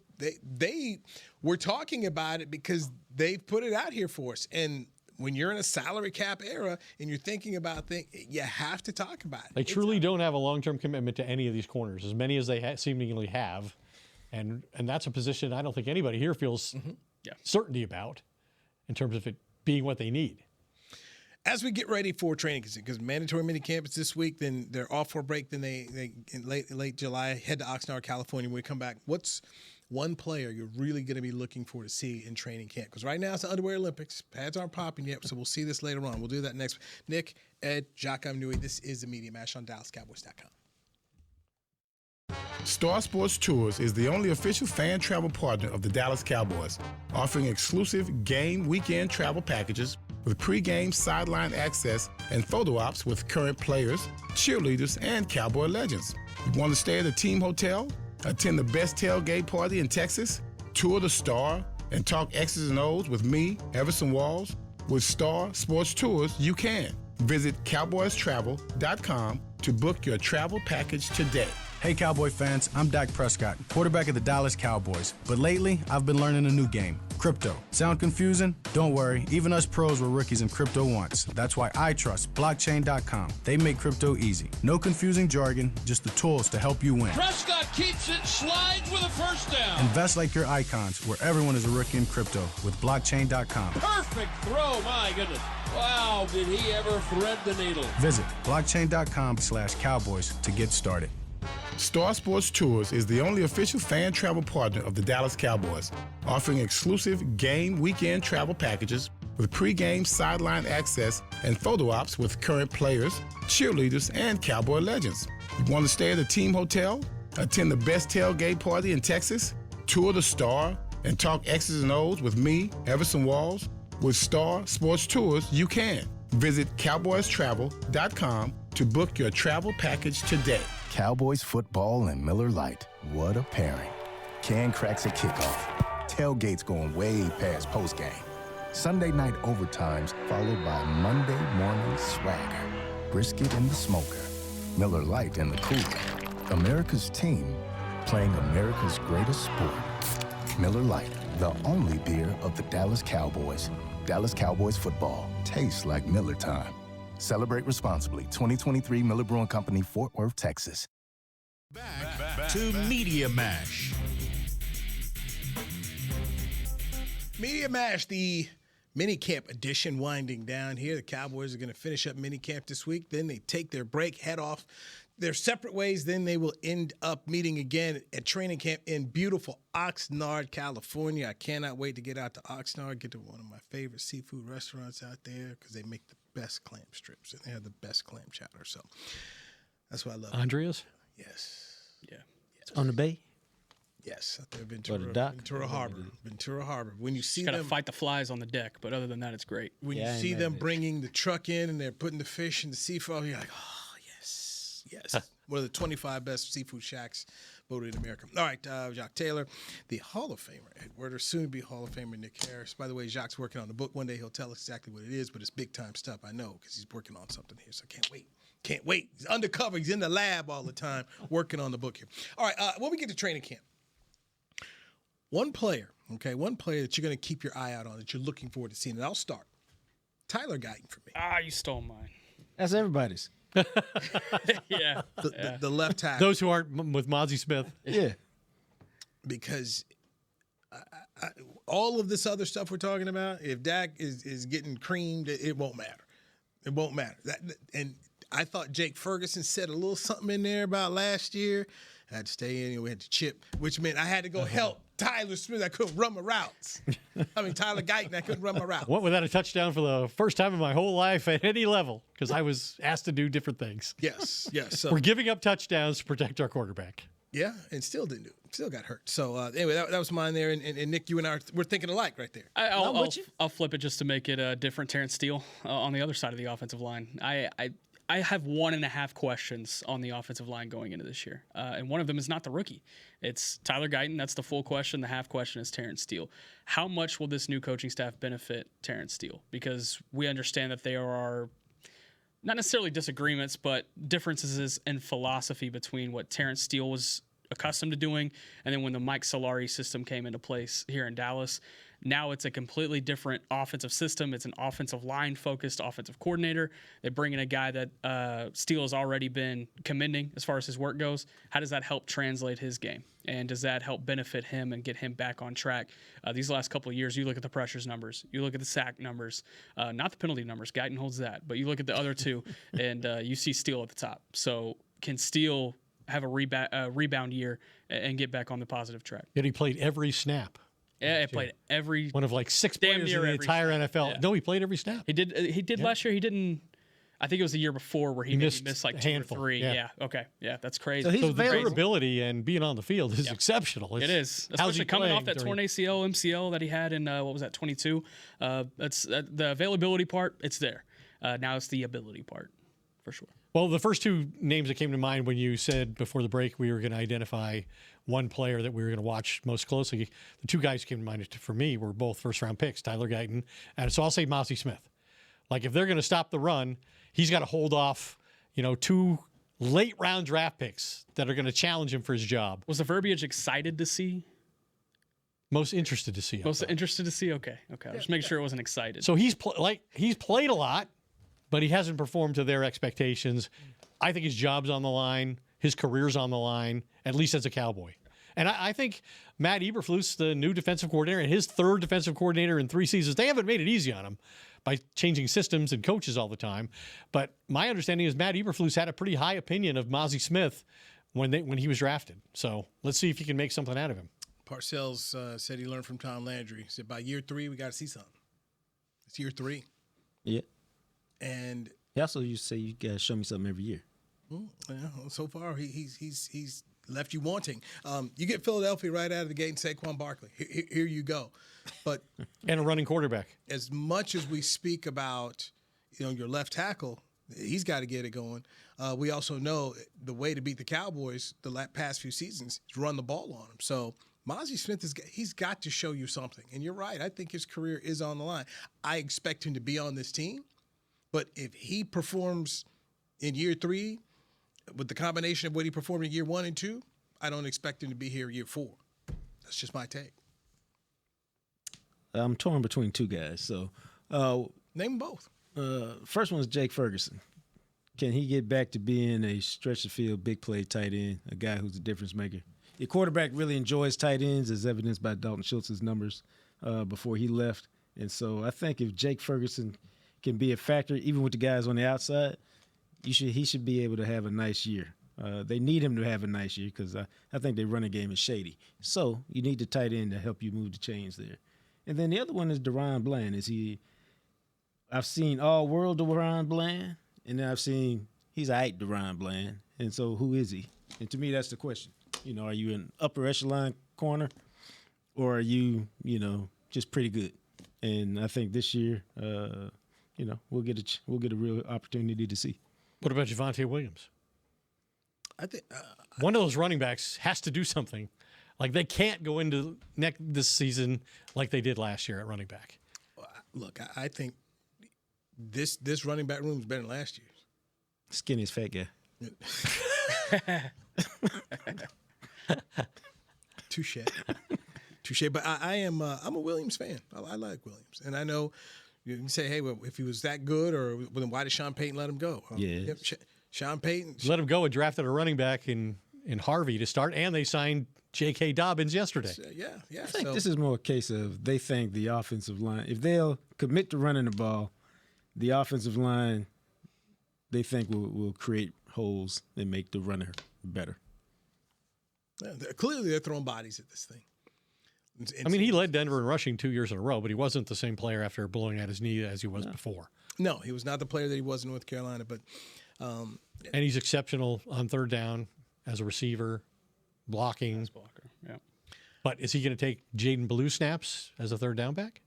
[SPEAKER 2] were talking about it because they've put it out here for us. And when you're in a salary cap era and you're thinking about things, you have to talk about it.
[SPEAKER 4] They truly don't have a long-term commitment to any of these corners, as many as they seemingly have. And that's a position I don't think anybody here feels certainty about in terms of it being what they need.
[SPEAKER 2] As we get ready for training, because mandatory minicamp is this week, then they're off for a break, then they in late July head to Oxnard, California. When we come back, what's one player you're really going to be looking for to see in training camp? Because right now it's the Underwear Olympics. Pads aren't popping yet, so we'll see this later on. We'll do that next. Nick, Ed, Jacques, I'm Newy. This is the Media Mash on DallasCowboys.com.
[SPEAKER 13] Star Sports Tours is the only official fan travel partner of the Dallas Cowboys, offering exclusive game weekend travel packages with pre-game sideline access and photo ops with current players, cheerleaders, and Cowboy legends. You want to stay at a team hotel, attend the best tailgate party in Texas, tour the Star, and talk X's and O's with me, Everson Walls? With Star Sports Tours, you can. Visit cowboystravel.com to book your travel package today.
[SPEAKER 14] Hey Cowboy fans, I'm Dak Prescott, quarterback of the Dallas Cowboys. But lately, I've been learning a new game, crypto. Sound confusing? Don't worry, even us pros were rookies in crypto once. That's why I trust blockchain.com. They make crypto easy. No confusing jargon, just the tools to help you win.
[SPEAKER 15] Prescott keeps it, slides with a first down.
[SPEAKER 14] Invest like your icons, where everyone is a rookie in crypto with blockchain.com.
[SPEAKER 15] Perfect throw, my goodness. Wow, did he ever thread the needle.
[SPEAKER 14] Visit blockchain.com/Cowboys to get started.
[SPEAKER 13] Star Sports Tours is the only official fan travel partner of the Dallas Cowboys, offering exclusive game weekend travel packages with pre-game sideline access and photo ops with current players, cheerleaders, and Cowboy legends. You want to stay at a team hotel, attend the best tailgate party in Texas, tour the Star, and talk X's and O's with me, Everson Walls? With Star Sports Tours, you can. Visit cowboystravel.com to book your travel package today.
[SPEAKER 16] Cowboys football and Miller Lite. What a pairing. Can cracks at kickoff. Tailgates going way past postgame. Sunday night overtimes followed by Monday morning swagger. Brisket in the smoker. Miller Lite in the cooler. America's team playing America's greatest sport. Miller Lite, the only beer of the Dallas Cowboys. Dallas Cowboys football tastes like Miller time. Celebrate responsibly. 2023 Miller Brewing Company, Fort Worth, Texas.
[SPEAKER 1] Back to Media Mash.
[SPEAKER 2] Media Mash, the minicamp edition winding down here. The Cowboys are going to finish up minicamp this week. Then they take their break, head off their separate ways. Then they will end up meeting again at training camp in beautiful Oxnard, California. I cannot wait to get out to Oxnard, get to one of my favorite seafood restaurants out there because they make the best clam strips and they have the best clam chowder. So that's what I love.
[SPEAKER 4] Andrea's?
[SPEAKER 2] Yes.
[SPEAKER 5] Yeah.
[SPEAKER 2] Yes.
[SPEAKER 6] On the bay?
[SPEAKER 2] Yes, out there,
[SPEAKER 6] Or the dock?
[SPEAKER 2] Ventura Harbor. When you see
[SPEAKER 5] Just gotta
[SPEAKER 2] them
[SPEAKER 5] fight the flies on the deck, but other than that, it's great.
[SPEAKER 2] When you see them bringing the truck in and they're putting the fish and the seafood, you're like, oh, yes. One of the 25 best seafood shacks voted in America. All right, Jacques Taylor, the Hall of Famer at Werder, soon to be Hall of Famer Nick Harris. By the way, Jacques' working on the book. One day he'll tell us exactly what it is, but it's big time stuff. I know because he's working on something here, so I can't wait. Can't wait. He's undercover. He's in the lab all the time working on the book here. All right, when we get to training camp, one player that you're going to keep your eye out on, that you're looking forward to seeing, and I'll start. Tyler Guyton for me.
[SPEAKER 5] You stole mine.
[SPEAKER 6] That's everybody's.
[SPEAKER 5] Yeah.
[SPEAKER 2] The left tackle.
[SPEAKER 4] Those who aren't with Mozzie Smith.
[SPEAKER 6] Yeah.
[SPEAKER 2] Because all of this other stuff we're talking about, if Dak is getting creamed, it won't matter. It won't matter. And I thought Jake Ferguson said a little something in there about last year. I had to stay in. We had to chip, which meant I had to go help Tyler Smith. I couldn't run my routes. Tyler Guyton, I couldn't run my routes.
[SPEAKER 4] Went without a touchdown for the first time in my whole life at any level because I was asked to do different things.
[SPEAKER 2] Yes. So
[SPEAKER 4] we're giving up touchdowns to protect our quarterback.
[SPEAKER 2] Yeah, and still didn't do it. Still got hurt. So anyway, that was mine there. And Nick, you and I, we're thinking alike right there.
[SPEAKER 5] I'll flip it just to make it different. Terrence Steele on the other side of the offensive line. I have 1.5 questions on the offensive line going into this year. And one of them is not the rookie. It's Tyler Guyton. That's the full question. The half question is Terrence Steele. How much will this new coaching staff benefit Terrence Steele? Because we understand that there are not necessarily disagreements, but differences in philosophy between what Terrence Steele was accustomed to doing and then when the Mike Solari system came into place here in Dallas. Now it's a completely different offensive system. It's an offensive line-focused offensive coordinator. They bring in a guy that Steele has already been commending as far as his work goes. How does that help translate his game? And does that help benefit him and get him back on track? These last couple of years, you look at the pressures numbers. You look at the sack numbers. Not the penalty numbers. Guyton holds that. But you look at the other two, and you see Steele at the top. So can Steele have a rebound year and get back on the positive track?
[SPEAKER 4] Yet he played every snap.
[SPEAKER 5] Yeah, he played every
[SPEAKER 4] one of like 6 players in the entire NFL.
[SPEAKER 5] Yeah.
[SPEAKER 4] No, he played every snap.
[SPEAKER 5] He did last year. He didn't. I think it was the year before where he maybe missed like
[SPEAKER 4] a
[SPEAKER 5] 2
[SPEAKER 4] handful,
[SPEAKER 5] or 3.
[SPEAKER 4] yeah.
[SPEAKER 5] Yeah. Okay. Yeah, that's crazy.
[SPEAKER 6] So he's
[SPEAKER 4] So the
[SPEAKER 6] available.
[SPEAKER 4] durability and being on the field is exceptional.
[SPEAKER 5] It is,
[SPEAKER 4] how's he
[SPEAKER 5] especially coming off
[SPEAKER 4] playing
[SPEAKER 5] that torn ACL, MCL that he had in what was that 22. That's the availability part. It's there. Now it's the ability part, for sure.
[SPEAKER 4] Well, the first two names that came to mind when you said before the break we were going to identify one player that we were going to watch most closely, the two guys who came to mind for me were both first-round picks, Tyler Guyton, and so I'll say Mozzie Smith. Like, if they're going to stop the run, he's got to hold off, 2 late-round draft picks that are going to challenge him for his job.
[SPEAKER 5] Was the verbiage excited to see?
[SPEAKER 4] Most interested to see.
[SPEAKER 5] Most interested to see? Okay. Just making sure it wasn't excited.
[SPEAKER 4] So he's played a lot, but he hasn't performed to their expectations. I think his job's on the line. His career's on the line, at least as a Cowboy. And I think Matt Eberflus, the new defensive coordinator, and his third defensive coordinator in 3 seasons, they haven't made it easy on him by changing systems and coaches all the time. But my understanding is Matt Eberflus had a pretty high opinion of Mozzie Smith when he was drafted. So let's see if he can make something out of him.
[SPEAKER 2] Parcells said he learned from Tom Landry. He said, by year 3, we got to see something. It's year 3.
[SPEAKER 6] Yeah.
[SPEAKER 2] And
[SPEAKER 6] he also used to say you got to show me something every year.
[SPEAKER 2] So far, he's left you wanting. You get Philadelphia right out of the gate and Saquon Barkley. Here you go. But
[SPEAKER 4] and a running quarterback.
[SPEAKER 2] As much as we speak about, your left tackle, he's got to get it going. We also know the way to beat the Cowboys the past few seasons is run the ball on them. So Mozzie Smith he's got to show you something. And you're right. I think his career is on the line. I expect him to be on this team. But if he performs in year 3 with the combination of what he performed in year 1 and 2, I don't expect him to be here year 4. That's just my take.
[SPEAKER 6] I'm torn between 2 guys. So
[SPEAKER 2] name them both.
[SPEAKER 6] First one is Jake Ferguson. Can he get back to being a stretch the field, big play tight end, a guy who's a difference maker? Your quarterback really enjoys tight ends, as evidenced by Dalton Schultz's numbers before he left. And so I think if Jake Ferguson can be a factor, even with the guys on the outside, he should be able to have a nice year. They need him to have a nice year because I think their running game is shady. So you need the tight end to help you move the chains there. And then the other one is Deron Bland. I've seen all-world Deron Bland, and then I've seen he's Deron Bland. And so who is he? And to me, that's the question. Are you an upper echelon corner, or are you, just pretty good? And I think this year, we'll get a real opportunity to see.
[SPEAKER 4] What about Javonte Williams?
[SPEAKER 2] I think
[SPEAKER 4] one of those running backs has to do something. Like, they can't go into this season like they did last year at running back.
[SPEAKER 2] Look, I think this running back room is better than last year's.
[SPEAKER 6] Skinniest fat guy.
[SPEAKER 2] Touche. But I'm a Williams fan. I like Williams, and I know you can say, hey, well, if he was that good, or then why did Sean Payton let him go?
[SPEAKER 6] Yeah,
[SPEAKER 2] Sean Payton
[SPEAKER 4] let him go and drafted a running back in Harvey to start, and they signed J.K. Dobbins yesterday.
[SPEAKER 2] Yeah.
[SPEAKER 6] I think this is more a case of they think the offensive line, if they'll commit to running the ball, the offensive line, they think will create holes and make the runner better.
[SPEAKER 2] Yeah, clearly, they're throwing bodies at this thing.
[SPEAKER 4] He led Denver in rushing 2 years in a row, but he wasn't the same player after blowing out his knee as he was before.
[SPEAKER 2] No, he was not the player that he was in North Carolina. But
[SPEAKER 4] and he's exceptional on third down as a receiver, blocking.
[SPEAKER 5] Blocker, yeah.
[SPEAKER 4] But is he going to take Jaden Blue snaps as a third down back?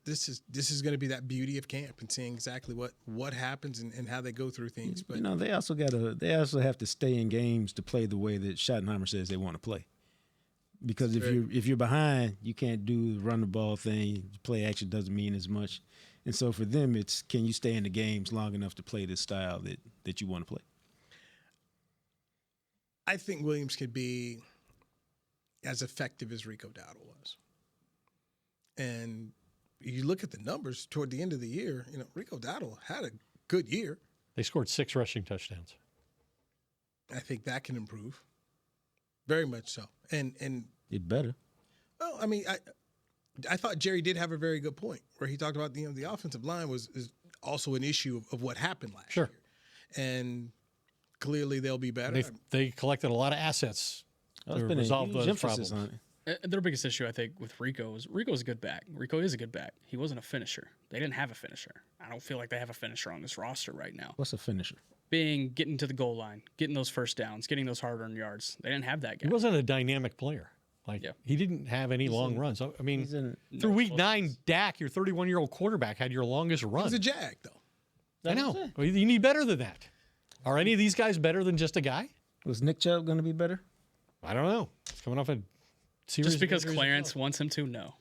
[SPEAKER 2] This is going to be that beauty of camp and seeing exactly what happens and how they go through things. But
[SPEAKER 6] they also have to stay in games to play the way that Schottenheimer says they want to play. Because if you're behind, you can't do the run the ball thing. Play action doesn't mean as much. And so for them, it's can you stay in the games long enough to play this style that you want to play?
[SPEAKER 2] I think Williams could be as effective as Rico Dowdle was. And you look at the numbers toward the end of the year, Rico Dowdle had a good year.
[SPEAKER 4] They scored 6 rushing touchdowns.
[SPEAKER 2] I think that can improve. Very much so. And
[SPEAKER 6] it better.
[SPEAKER 2] Well, I thought Jerry did have a very good point where he talked about the offensive line is also an issue of what happened last year. And clearly they'll be better.
[SPEAKER 4] They collected a lot of assets to resolve those problems.
[SPEAKER 5] Their biggest issue, I think, with Rico is a good back. Rico is a good back. He wasn't a finisher. They didn't have a finisher. I don't feel like they have a finisher on this roster right now.
[SPEAKER 6] What's a finisher?
[SPEAKER 5] Getting to the goal line, getting those first downs, getting those hard-earned yards. They didn't have that guy.
[SPEAKER 4] He wasn't a dynamic player. He didn't have any long runs. I mean, through week 9, Dak, your 31-year-old quarterback, had your longest run.
[SPEAKER 2] He's a Jag, though.
[SPEAKER 4] I know. Well, you need better than that. Are any of these guys better than just a guy?
[SPEAKER 6] Was Nick Chubb going to be better?
[SPEAKER 4] I don't know. He's coming off a series.
[SPEAKER 5] Just because Clarence wants him to, no.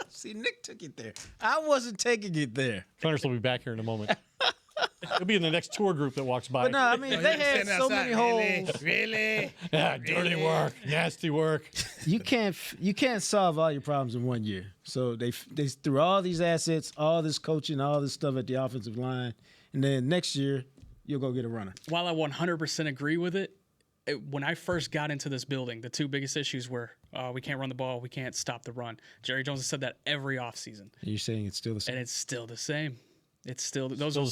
[SPEAKER 6] See, Nick took it there. I wasn't taking it there.
[SPEAKER 4] Clarence will be back here in a moment. He'll be in the next tour group that walks by.
[SPEAKER 6] But no, I mean, they had so many holes.
[SPEAKER 2] Really?
[SPEAKER 4] Yeah, dirty work, nasty work.
[SPEAKER 6] You can't solve all your problems in 1 year. So they threw all these assets, all this coaching, all this stuff at the offensive line, and then next year you'll go get a runner.
[SPEAKER 5] While I 100% agree with it, when I first got into this building, the two biggest issues were we can't run the ball, we can't stop the run. Jerry Jones has said that every offseason.
[SPEAKER 6] You're saying it's still the same?
[SPEAKER 5] And it's still the same. Those are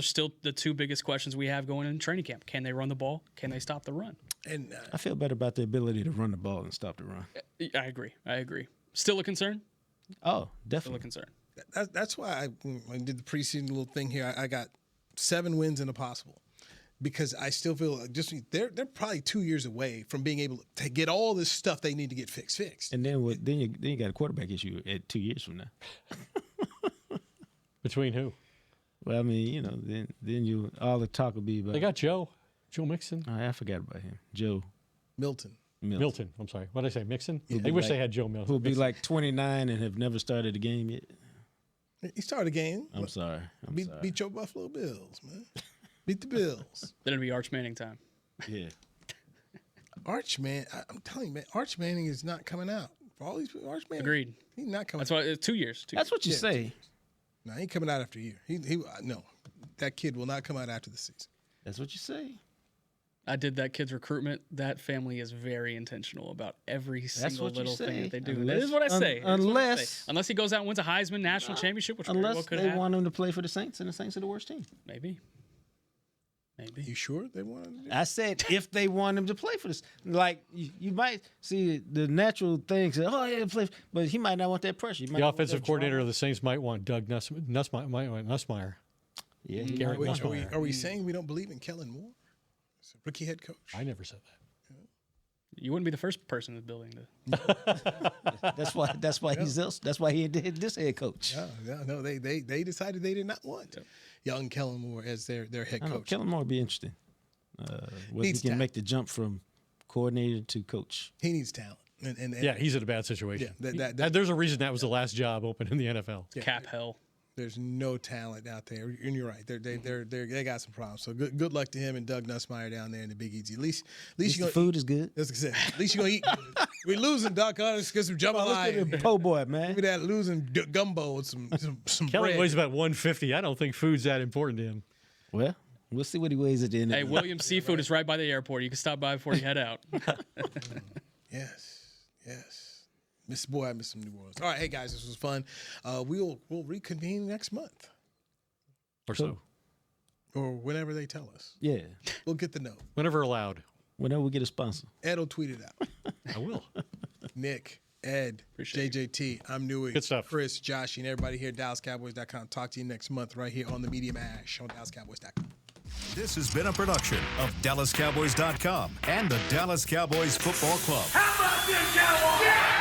[SPEAKER 5] still the two biggest questions we have going in training camp. Can they run the ball? Can they stop the run?
[SPEAKER 2] And
[SPEAKER 6] I feel better about the ability to run the ball and stop the run.
[SPEAKER 5] I agree. Still a concern?
[SPEAKER 6] Oh, definitely.
[SPEAKER 5] Still a concern.
[SPEAKER 2] That's why I did the preseason little thing here. I got 7 wins in a possible. Because I still feel they're probably 2 years away from being able to get all this stuff they need to get fixed.
[SPEAKER 6] And then you got a quarterback issue at 2 years from now.
[SPEAKER 4] Between who?
[SPEAKER 6] Well, I mean, then all the talk will be about.
[SPEAKER 4] They got Joe Mixon.
[SPEAKER 6] I forgot about him. Joe
[SPEAKER 2] Milton.
[SPEAKER 4] I'm sorry. What did I say? Mixon?
[SPEAKER 6] Yeah.
[SPEAKER 4] I wish they had Joe Milton.
[SPEAKER 6] Who'll be like 29 and have never started a game yet.
[SPEAKER 2] He started a game.
[SPEAKER 6] I'm sorry.
[SPEAKER 2] Beat your Buffalo Bills, man. Beat the Bills.
[SPEAKER 5] Then it'll be Arch Manning time.
[SPEAKER 6] Yeah.
[SPEAKER 2] Arch Man, I'm telling you, man, Arch Manning is not coming out. For all these people, Arch Manning.
[SPEAKER 5] Agreed.
[SPEAKER 2] He's not coming.
[SPEAKER 5] That's why it's 2 years.
[SPEAKER 6] That's what you say.
[SPEAKER 2] No, he ain't coming out after a year. No, that kid will not come out after the season.
[SPEAKER 6] That's what you say.
[SPEAKER 5] I did that kid's recruitment. That family is very intentional about every single little thing that they do. That is what I say. Unless he goes out and wins a Heisman National Championship, which very well could
[SPEAKER 6] they
[SPEAKER 5] happen.
[SPEAKER 6] want him to play for the Saints, and the Saints are the worst team.
[SPEAKER 5] Maybe.
[SPEAKER 2] You sure they want him to do
[SPEAKER 6] I said if they want him to play for this. Like, you might see the natural thing, say, oh, yeah, play, but he might not want that pressure.
[SPEAKER 4] The offensive coordinator of the Saints might want Doug Nussmeier.
[SPEAKER 6] Yeah,
[SPEAKER 2] Are we saying we don't believe in Kellen Moore? As a rookie head coach?
[SPEAKER 4] I never said that.
[SPEAKER 5] You wouldn't be the first person in the building to.
[SPEAKER 6] That's why he did this head coach.
[SPEAKER 2] No, they decided they did not want young Kellen Moore as their head coach.
[SPEAKER 6] Kellen Moore would be interesting. Whether he can make the jump from coordinator to coach.
[SPEAKER 2] He needs talent. And
[SPEAKER 4] yeah, he's in a bad situation.
[SPEAKER 2] Yeah,
[SPEAKER 4] there's a reason that was the last job open in the NFL.
[SPEAKER 2] Yeah.
[SPEAKER 5] Cap hell.
[SPEAKER 2] There's no talent out there, and you're right. They got some problems. So good luck to him and Doug Nussmeier down there in the Big Easy. At least
[SPEAKER 6] the food is good.
[SPEAKER 2] That's what I said. At least you're gonna eat. We're losing, Doc. Let's get some jambalaya.
[SPEAKER 6] Po' boy, man.
[SPEAKER 2] Give me that losing gumbo and some
[SPEAKER 4] Kelly
[SPEAKER 2] bread.
[SPEAKER 4] weighs about 150. I don't think food's that important to him.
[SPEAKER 6] Well, we'll see what he weighs at the end.
[SPEAKER 5] Hey, Williams Seafood is right by the airport. You can stop by before you head out.
[SPEAKER 2] Yes. I miss some New Orleans. All right, hey guys, this was fun. We'll reconvene next month.
[SPEAKER 4] Or so.
[SPEAKER 2] Or whenever they tell us.
[SPEAKER 6] Yeah.
[SPEAKER 2] We'll get the note.
[SPEAKER 4] Whenever allowed.
[SPEAKER 6] Whenever we get a sponsor.
[SPEAKER 2] Ed will tweet it out.
[SPEAKER 4] I will.
[SPEAKER 2] Nick, Ed, JJT, I'm Newy.
[SPEAKER 4] Good stuff.
[SPEAKER 2] Chris, Josh, and everybody here at DallasCowboys.com. Talk to you next month right here on the Media Mash on DallasCowboys.com.
[SPEAKER 1] This has been a production of DallasCowboys.com and the Dallas Cowboys Football Club.
[SPEAKER 17] How about this, Cowboys? Yeah!